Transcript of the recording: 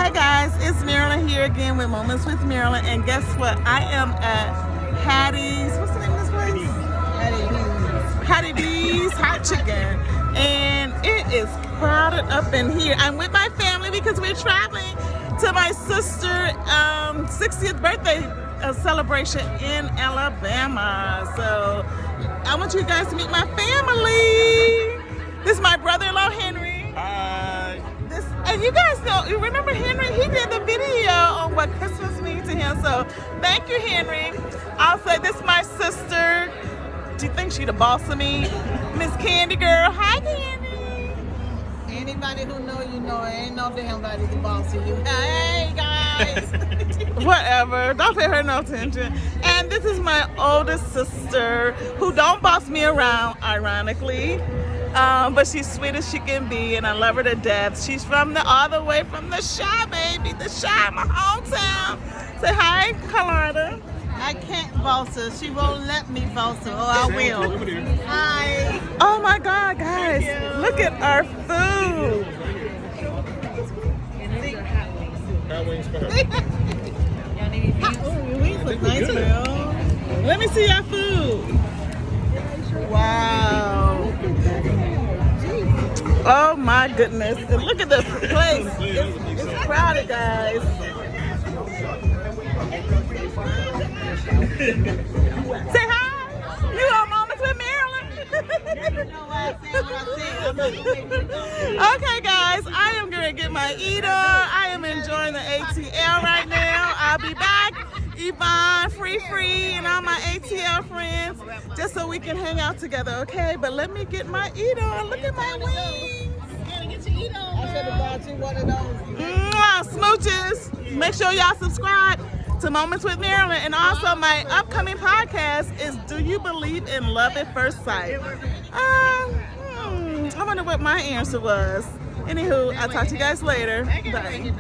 Hi guys, it's Marilyn here again with Moments with Marilyn, and guess what? I am at Hattie's. What's the name of this place? Hattie B's Hot Chicken, and it is crowded up in here. I'm with my family because we're traveling to my sister's 60th birthday celebration in Alabama. So I want you guys to meet my family. This is my brother-in-law Henry. Hi. And you guys know, you remember Henry? He did the video on what Christmas means to him. So thank you, Henry. Also, this is my sister. Do you think she the boss of me? Miss Candy Girl. Hi, Candy. Anybody who know you know, ain't no damn body the boss of you. Hey, guys. Whatever. Don't pay her no attention. And this is my oldest sister who don't boss me around, ironically. But she's sweet as she can be, and I love her to death. She's from all the way from the Chi, baby. The Chi, my hometown. Say hi, Carlotta. I can't boss her. She won't let me boss her, or I will. Hi. Oh my God, guys. Look at our food. Hot wings for her. Wings look nice, girl. Let me see your food. Wow. Oh my goodness. And look at this place. It's crowded, guys. Say hi. You on Moments with Marilyn. Okay, guys. I am going to get my eat on. I am enjoying the ATL right now. I'll be back. Yvonne, Free, and all my ATL friends, just so we can hang out together, okay? But let me get my eat on. Look at my wings. Get your eat on, I should have bought you one of those. Smooches. Make sure y'all subscribe to Moments with Marilyn. And also my upcoming podcast is Do You Believe in Love at First Sight? I wonder what my answer was. Anywho, I'll talk to you guys later. Bye.